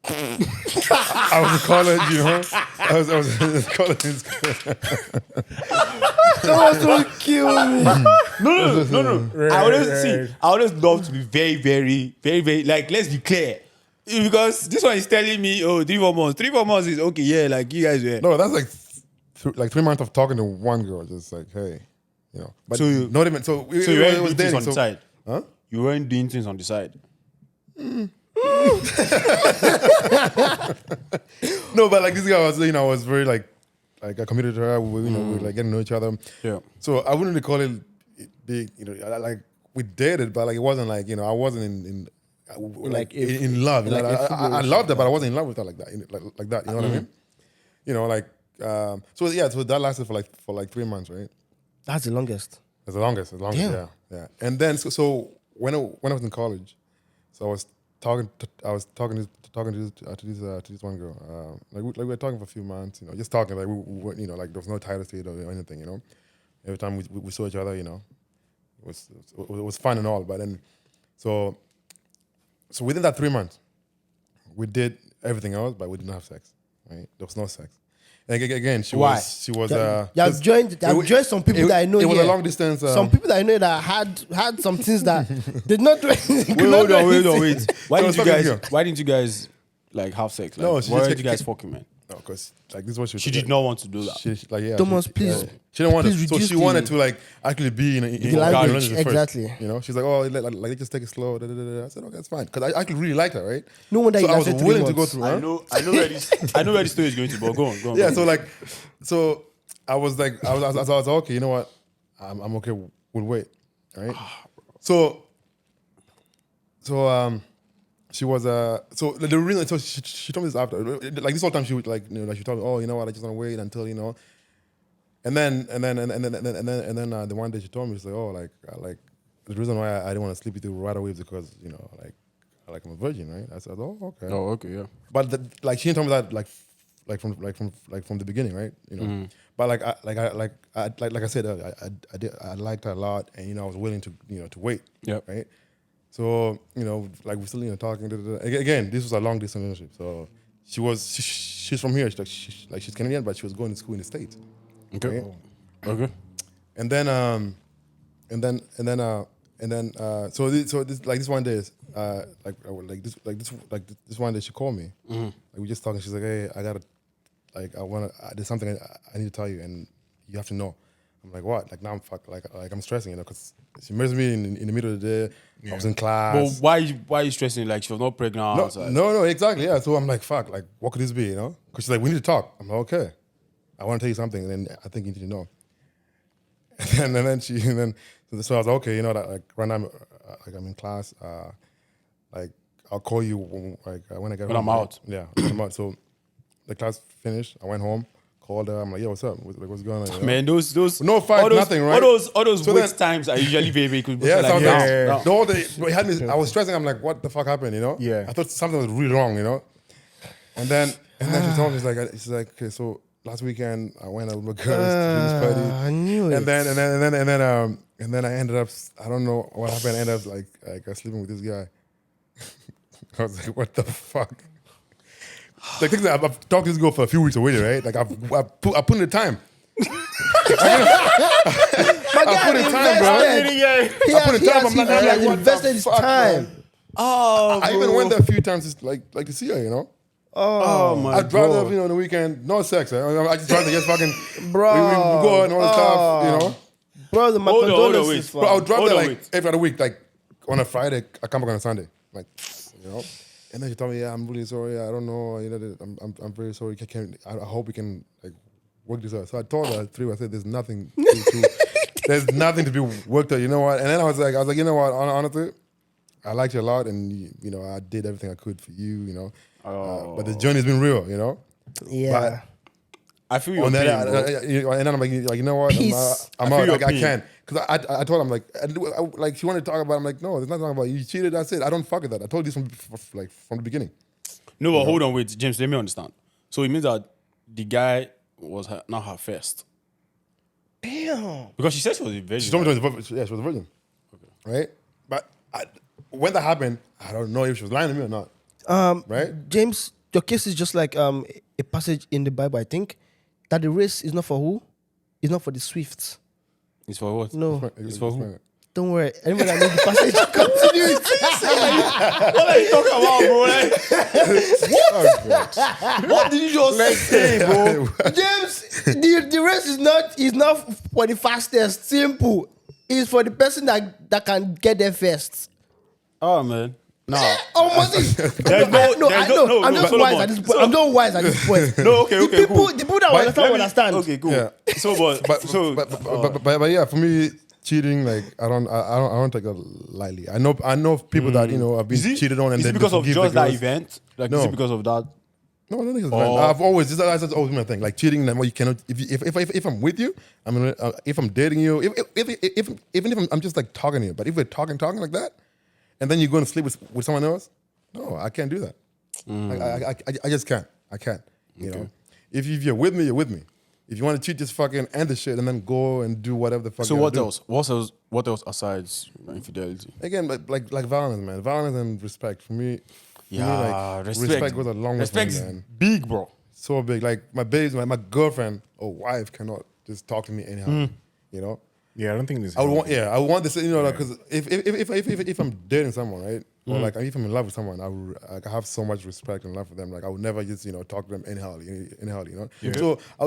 I was in college, you know. I was in college. Someone kill me. No. I always love to be very, very, very, very, like, let's be clear. Because this one is telling me, oh, 3-4 months. 3-4 months is okay, yeah, like you guys were. No, that's like 3 months of talking to one girl, just like, hey. you know. But So you- not even so. So you weren't it was doing things dating. on the So, side. huh? You weren't doing things on the side. No, but like this guy was, I was very like I committed to her. We were like getting to know each other. Yeah. So I wouldn't really call it big, like we dated, but like it wasn't like I wasn't in love. I loved her, but I wasn't in love with her like that. Like that. You know what I mean? So that lasted for like 3 months, right? That's the longest. It's the longest. Damn. Yeah. And then so when I was in college, so I was talking to this one girl. We were talking for a few months, just talking. Like we weren't, like there was no title to it or anything, Every time we saw each other, it was fun and all. But then, so within that 3 months, we did everything else, but we didn't have sex. Right? There was no sex. And again, she Why? was. I've joined some people that I know. It was here. a long distance. Some people that I know that had some things that did not do anything. could not Wait, do wait. anything. Why So didn't you it's fucking guys? here. Why didn't you guys like have sex? Like, No, she why just did you kept- guys fucking, man? No, because like this is what She did not want to do that. Thomas, please- She didn't want please it. So reduce she the- wanted to like actually be in The language, first, exactly. She's like, oh, like just take it slow. Da, da, da, da. I said, okay, that's fine, because I actually really liked her, right? No wonder so you I was lasted 3 willing to go months. through. I Huh? know where this story is going to, but go on. Yeah. go on. So I was like, I was okay. You know what? I'm okay. We'll wait, right? So she was so the reason, so she told me this after, like this whole time she would like like she told me, oh, you know what, I just want to wait until and then the one day she told me, she's like, oh, like the reason why I didn't want to sleep with you right away is because like I'm a virgin, right? I said, oh, okay. Oh, okay, yeah. But like she didn't tell me that from the beginning, right? But like I said earlier, I liked her a lot, and I was willing to to wait. Yep. Right. So like we're still talking. Again, this was a long distance relationship. So she's from here. She's Canadian, but she was going to school in the States. Okay. Right? Okay. And then so this one day this one day she called me. Like we just talking. She's like, hey, there's something I need to tell you, and you have to know. I'm like, what? Like now I'm I'm stressing, because she messaged me in the middle of the day. I was in class. But why are you stressing? Like she was not pregnant. No, exactly. Yeah. So I'm like, fuck. Like, what could this be? Because she's like, we need to talk. I'm like, okay. I want to tell you something, and then I think you need to know. And then so I was like, okay, that like right now, I'm in class. Like I'll call you when I get When home. I'm out. Yeah, when I'm out. So the class finished. I went home, called her. I'm like, yo, what's up? What's going on? Man, those No fight, all those, nothing, right? All those So wait then- times are usually very quick. Yeah, like, something. down. The whole day, it had me. I was stressing. I'm like, what the fuck happened? Yeah. I thought something was really wrong. And then she told me, she's like, okay, so last weekend I went out with my girls to this party. I knew it. And then I ended up, I don't know what happened. I ended up like sleeping with this guy. I was like, what the fuck? Like, I've talked to this girl for a few weeks already, right? Like I put in the time. I put in time, bro. I put in time. I'm like, He has what the invested his fuck, time. bro? Oh, I even went there a few times, to see her, Oh my I'd rather, God. on the weekend, no sex. I just rather just fucking, Bro. we go and all the stuff, Brother, my Hold on, condolences. But I would drive Hold there on, like wait. every other week, like on a Friday, I come back on a Sunday, And then she told me, yeah, I'm really sorry. I don't know, I'm very sorry. I hope we can like work this out. So I told her I said, there's nothing there's nothing to be worked out. You know what? And then I was like, you know what? Honestly, I liked you a lot, and I did everything I could for you. But the journey's been real. Yeah. I feel your On pain, that, bro. and then I'm like, you know what? Peace. I'm I feel out. your Like, I pain. can't. Because I told him, like she wanted to talk about it. I'm like, no, there's nothing talking about it. You cheated, that's it. I don't fuck with that. I told you this from the beginning. No, but hold on, wait, James. Let me understand. So it means that the guy was not her first, Damn. because she said she was a virgin. She told me she was a virgin. Right? But when that happened, I don't know if she was lying to me or not. Right? James, your case is just like a passage in the Bible, I think, that the race is not for who? It's not for the swift. It's for what? No. It's for who? Don't worry. Anybody that knows the passage, continue it. What are you talking about, bro? Like, what did you just say, bro? James, the race is not for the fastest. Simple. It's for the person that can get there first. Oh man, no. Almost. There's no- I'm just Solomon. wise at this point. I'm not wise at this point. No, okay, The okay, cool. people that understand, understand. Okay, cool. Yeah. So, But yeah, for me, cheating, like I don't take it lightly. I know people that have been is it, cheated on, and is they it because of forgive just the that girls. event? Like, No. is it because of that? No, I don't think it's Oh. bad. That's always my thing. Like cheating, like, well, you cannot. If I'm with you, if I'm dating you, even if I'm just like talking to you, but if we're talking like that, and then you go and sleep with someone else, no, I can't do that. I just can't. I can't. You know, if you're with me, you're with me. If you want to cheat, just fucking end the shit and then go and do whatever the fuck. So you what gotta else? What else aside infidelity? do. Again, like violence, man. Violence and respect. For me, respect goes a long way. Respect for is me, man. big, bro. So big. Like my babes, my girlfriend or wife cannot just talk to me anyhow. You know. Yeah, I don't think this. I would want this, because if I'm dating someone, right, or like if I'm in love with someone, I have so much respect and love for them. Like I would never just talk to them anyhow, So I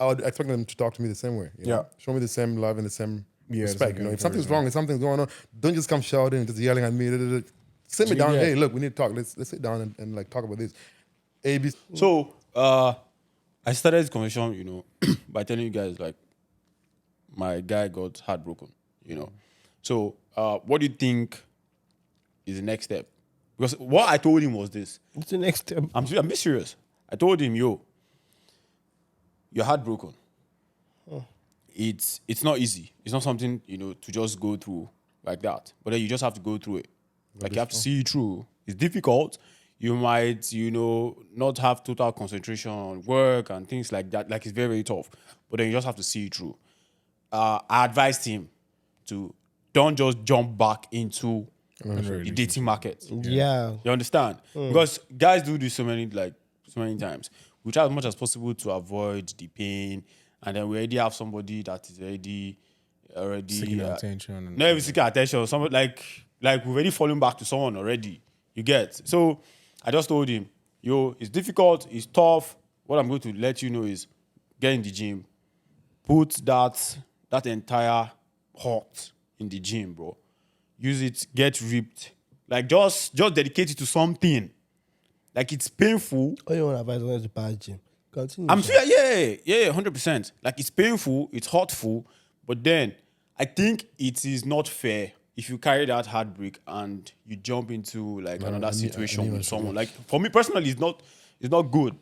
would expect them to talk to me the same way. You know? Show me the same love and the same respect. If something's wrong, if something's going on, don't just come shouting and just yelling at me. Sit me down. Yeah. Hey, look, we need to talk. Let's sit down and like talk about this. ABC. So I started this conversation, by telling you guys like my guy got heartbroken, So what do you think is the next step? Because what I told him was this. What's the next step? I'm being serious. I told him, you're heartbroken. It's not easy. It's not something, to just go through like that. But then you just have to go through it. Like you have to see it through. It's difficult. You might, not have total concentration on work and things like that. Like it's very, very tough. But then you just have to see it through. I advised him to don't just jump back into the dating market. Yeah. You understand? Because guys do this so many times. We try as much as possible to avoid the pain, and then we already have somebody that is already seeking attention. And not even seeking attention. Somebody like we've already fallen back to someone already. You get? So I just told him, it's difficult, it's tough. What I'm going to let you know is get in the gym, put that entire heart in the gym, bro. Use it, get ripped. Like just dedicate it to something. Like it's painful. All you want to advise is to pass gym. Continue. I'm sure, yeah, 100%. Like it's painful, it's hurtful, but then I think it is not fair if you carry that heartbreak and you jump into like another situation with someone. Like for me personally, it's not good.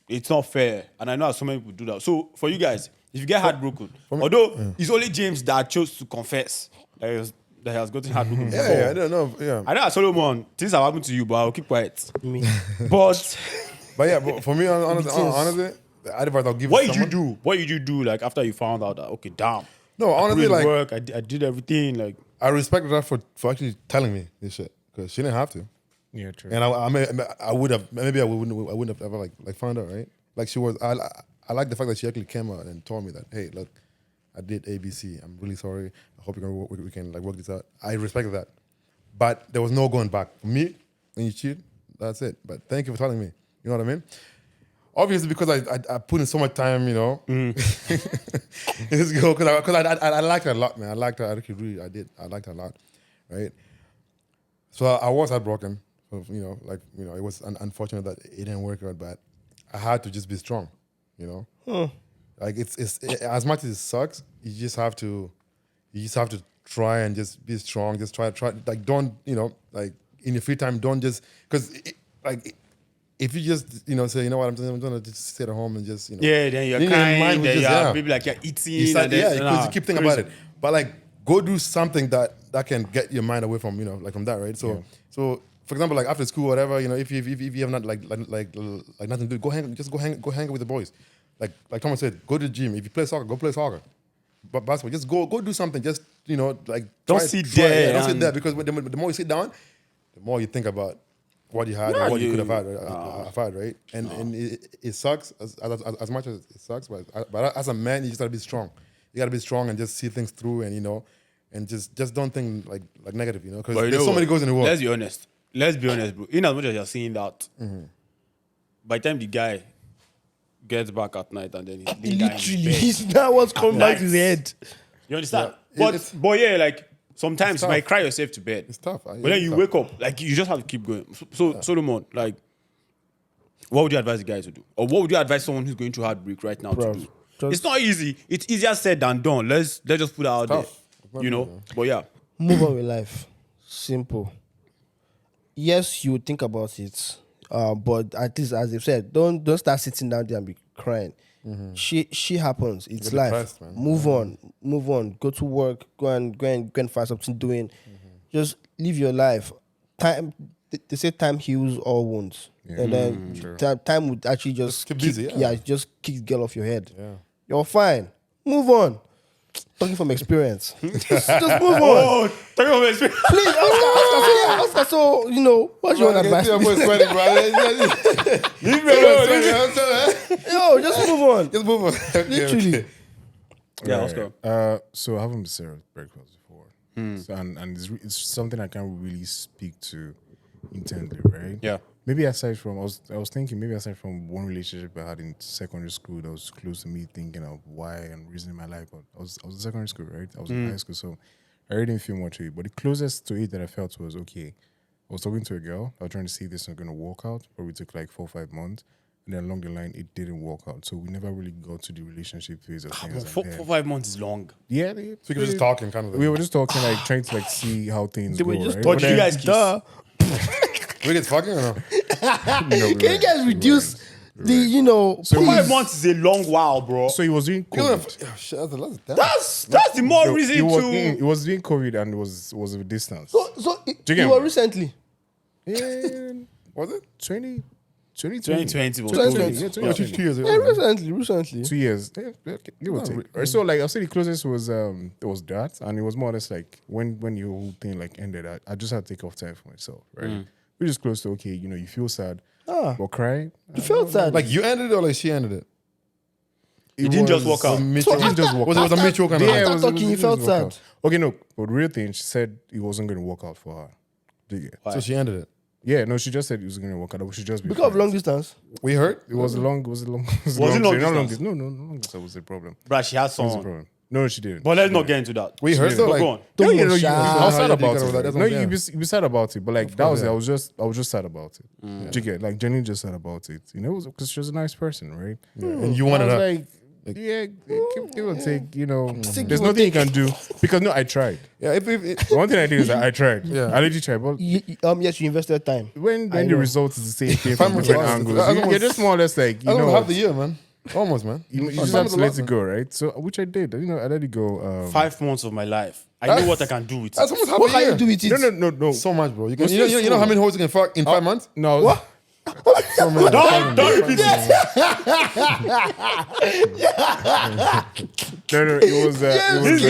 It's not fair, and I know so many people do that. So for you guys, if you get heartbroken, although it's only James that chose to confess that has gotten heartbroken before. Yeah, I don't know. Yeah. I know Solomon, things have happened to you, but I'll keep quiet. Me. But But for me, honestly, the advice I'll give what to did you someone, do? What did you do like after you found out that damn? No, honestly, I put in like work, I did everything. Like I respect her for actually telling me this shit because she didn't have to, yeah, true. and I would have maybe I wouldn't have ever like found out, right? Like she was. I like the fact that she actually came out and told me that, hey, look, I did ABC. I'm really sorry. I hope we can like work this out. I respected that, but there was no going back. For me, when you cheat, that's it. But thank you for telling me. You know what I mean? Obviously, because I put in so much time, in this girl, because I liked her a lot, man. I liked her. I did. I liked her a lot, right? So I was heartbroken. It was unfortunate that it didn't work out, but I had to just be strong, Like it's as much as it sucks, you just have to try and just be strong. Just try. Like don't like in your free time, don't just because if you just say what I'm gonna just sit at home and just then you're in your kind, mind then was just, you're maybe like you're eating, you start, and then, because you keep thinking about it. But like go do something that can get your mind away from like from that, right? So for example, like after school, whatever, if you have not like nothing to do, go hang with the boys. Like Thomas said, go to the gym. If you play soccer, go play soccer. But basketball, just go do something. Just like Don't sit there. Don't sit there because the more you sit down, the more you think about what you had and what you could have had, right? And it sucks as much as it sucks, but as a man, you just gotta be strong. You gotta be strong and just see things through, and and just don't think like negative, you know, because But you there's know so many what? girls in the world. Let's be honest. Let's be honest, bro. In as much as you're saying that, by the time the guy gets back at night and then he's laying down in his Literally, bed, he's not what's coming back to his Nice. head. you understand? Yeah, But it's- like sometimes It's you might tough. cry yourself to bed. It's tough. But then you wake up, like you just have to keep going. So Solomon, like, what would you advise the guy to do, or what would you advise someone who's going through heartbreak right now Bruv, to do? just- It's not easy. It's easier said than done. Let's just put it out tough. It's there, not you know. easy, man. But yeah, Move on with life. Simple. Yes, you would think about it, but at least as they've said, don't start sitting down there and be crying. She happens. It's get life. depressed, man. Move on. Go to work. Go and find something doing. Just live your life. Time. They say time heals all wounds, and then time would actually just keep kick, busy, yeah. just kick the girl off your head. Yeah. You're fine. Move on. Talking from experience. just move on. oh, talking about experience. Please, Oscar, so, you know, what's your own advice? Leave me alone. Yo, just move on. Just move on. Okay, Literally. okay. Yeah, Right. Oscar. So I haven't been serious breakfast before, so, and it's something I can't really speak to intently, right? Yeah. Maybe aside from I was thinking maybe aside from one relationship I had in secondary school that was close to me thinking of why and reason in my life. But I was in secondary school, right? I was in high school, so I really didn't feel much of it. But the closest to it that I felt was okay. I was talking to a girl. I was trying to see if this was going to work out. Probably took like 4 or 5 months. And then along the line, it didn't work out. So we never really got to the relationship phase of things. Four, And then- 5 months is long. yeah, So you were just talking, kind of. we were just talking, like trying to like see how things They go. were just Right? But But did you then- guys kiss? Duh. We get fucking or no? no, we Can you weren't. guys reduce the, you know, So please. 5 months is a long while, bro. So he was doing You know, COVID. oh, shit, that's That's the more No, reason it was, to. it was doing COVID and it was a distance. So you you get were me? recently. In was it? 2020 2020 was 2020. Yeah, Oh, 2020. 2 years ago. Yeah, man. recently. 2 years. Yeah, okay, give or take. Right, so like I'll say the closest was it was that, and it was more or less like when the whole thing like ended, I just had to take off time for myself, right? We're just close to okay, you know, you feel sad, but cry. You felt sad. Like you ended it or like she ended it? It didn't just work out. Mutual, It didn't just work was it was a out. mutual kind of Yeah, like, it was- talking, you it felt didn't work sad. out. Okay, no, but the real thing, she said it wasn't going to work out for her. Do you get? so she ended it. Yeah, no, she just said it was going to work out. We should just be because of friends. long distance. We heard? It was a long. Was it long? Was it long not long distance? distance? No, long distance was the problem. Bruh, she has That was the someone. problem. No, she didn't. But let's not get into that. We heard though, But like, go on. Don't No, you know, shy. I was How sad you about think it. about that? right? That's No, what- you be sad about it, but like that was it. yeah. I was just sad about it. Do you get like Jenny just sad about it? You know, because she was a nice person, right? And you I wanted was her. like, yeah, give or take. You know, Give there's or nothing you can do because no, I tried. Yeah, if The one thing I did is I tried. Yeah. I literally tried, but Yes, you invested time. when I the know. result is the same thing Five from months different lost. angles, That's you're almost- just more or less like I you don't know. know half the year, man. Almost, man. You Five just have months to a let lot, it man. go, right? So, which I did. You know, I let it go. 5 months of my life. I know what I can do with That's it. almost half What a can year. you do with it? No. So much, bro. You What's know, this you know how for? many hoes you can fuck in 5 months? No. What? So many. Don't repeat it. No, it was. It was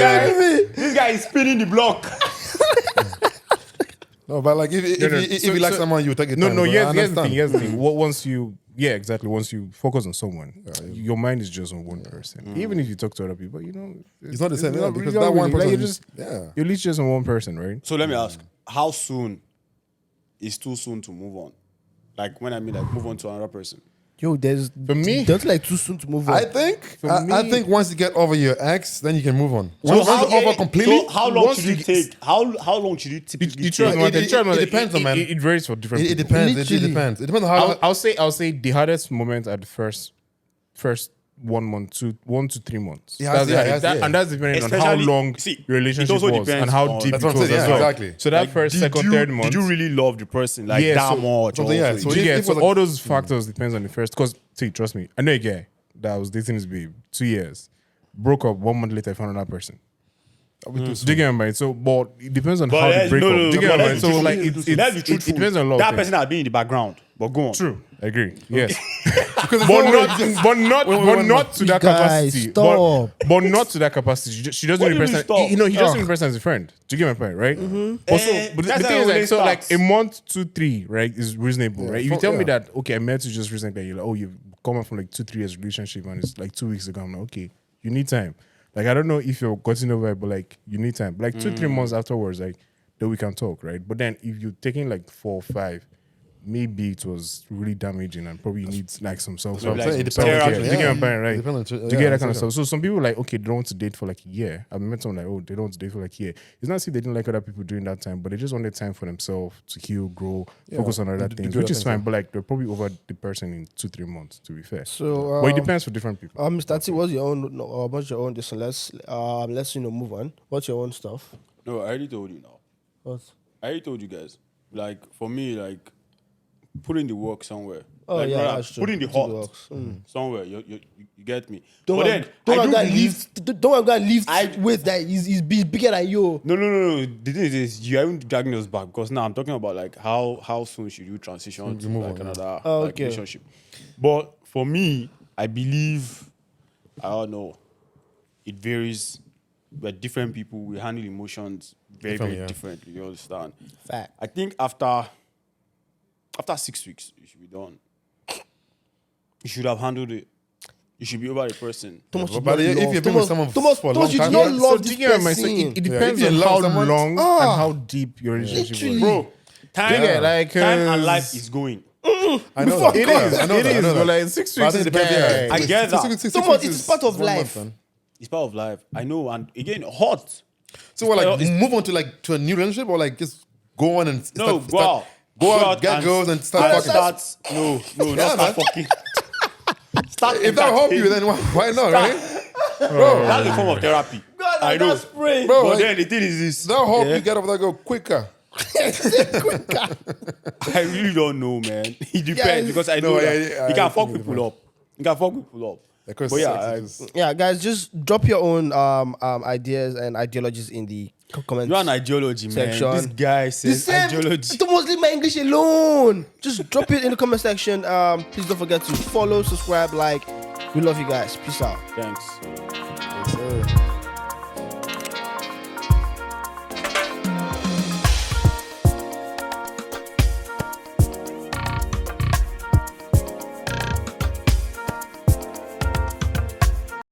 This guy is spinning the block. No, but like if No, if so- you like so- someone, you take it. no. Time, bro. I Here's the understand. thing. Here's the thing. Once you, yeah, exactly. Once you focus on someone, your mind is just on one person. Even if you talk to other people, you know, It's not the same, yeah, because not that one really. Like, person you're is- just, yeah. you're literally just on one person, right? So let me ask, how soon is too soon to move on? Like when I mean like move on to another person. Yo, there's For me- don't like too soon to move on. I think I me- think once you get over your ex, then you can move on. So Once it's over completely, So how long once should you it take? How long should it typically You try take? one thing, try one it thing. depends, man. It varies for different it people. depends. It Literally. depends. It depends on how. I'll say the hardest moment at the first 1 month, 1 to 3 months. Yeah, That's yeah, the- yeah, that- yeah. And that's depending on how Especially- long see, your it relationship also was depends and how on- deep That's it what I'm was saying, as yeah, well. exactly. So that Like, first, did second, you- third month. Did you really love the person like Yeah, that so- much? so yeah, also? so Do you if- get if so it was all like- those factors depends on the first. Because see, trust me, I know a guy that was dating his babe 2 years, broke up 1 month later, found another person. I'll be too Do you soon. get my mind? So, but it depends on But how let's- the breakup. no, Do you but get my let's mind? be So truthful. like Let's it be truthful. depends on a lot. That of person things. had been in the background, but go on. True, I agree. Yes, Because but it's not, just- but not, wait, but wait, not to that Guys, capacity. stop. But not to that capacity. She doesn't What know do the you mean person. stop? You know, he doesn't know Ugh. the person as a friend. Do you get my point, right? But so, but the that's thing how is, it like, so like starts. a month, 2, 3, right, is reasonable, right? If you for- tell me yeah. that, okay, I met you just recently, you're like, oh, you've come up from like 2, 3 years relationship, and it's like 2 weeks ago. I'm like, okay, you need time. Like I don't know if you're gotten over it, but like you need time. Like 2-3 months afterwards, like then we can talk, right? But then if you're taking like 4 or 5, maybe it was really damaging and probably needs like some self Maybe, like, care. it depends. Self-care. Yeah. You get my point, right? Depends on- To get yeah, that kind of exactly. stuff. So some people like, okay, they don't want to date for like a year. I've met someone like, oh, they don't want to date for like a year. It's not as if they didn't like other people during that time, but they just wanted time for themselves to heal, grow, focus on other to things, do which other is things, fine. yeah. But like they're probably over the person in 2-3 months, to be fair. So, But it depends for different people. Mr. T, what's your own? No, what's your own? This let's move on. What's your own stuff? No, I already told you now. What? I already told you guys. Like for me, like putting the work somewhere. Oh, like, yeah, rather, that's true. putting the Putting the heart works. somewhere. You get me. Don't but then I do believe. Don't go and lift weight that is bigger than you. No. The thing is you haven't dragging us back because now I'm talking about like how soon should you transition to move like on, another Oh, like, okay. relationship. But for me, I believe I don't know. It varies. We're different people. We handle emotions very Differently, yeah. differently. You understand? Fact. I think after 6 weeks, you should be done. You should have handled it. You should be over the person. Thomas, But if you've been with someone for a long you time, did not yeah, love do this you get my- person. so it depends if on you how love someone- long Ah. and how deep your relationship Literally. was. Bro, time, Yeah, like, time and 'cause- life is going. I know Before that. It Yeah, is. I know It that, I is. know But that. like 6 But I weeks think is it depends, bad. yeah. I get that. Six Thomas, weeks it's is part of 1 month, life. man. It's part of life. I know. And again, hot. So what, like It's- move on to a new relationship or like just go on and No, start, go out. go out, get girls and start fucking. No, Yeah, not start man. fucking. Start If that help you, then why not, right? Bro, That's a form of therapy. I know. Spray. bro, But like, then the thing is this. that help yeah, you get over that girl quicker. I really don't know, man. It depends because I know No, that yeah, you I can fuck think it people up. You can fuck people up. Because But yeah, sex I- is just- Yeah, guys, just drop your own ideas and ideologies in the comments. you're an ideology, man. Section. This guy the says same. ideology. Thomas, leave my English alone. Just drop it in the comment section. Please don't forget to follow, subscribe, like. We love you guys. Peace out. Thanks.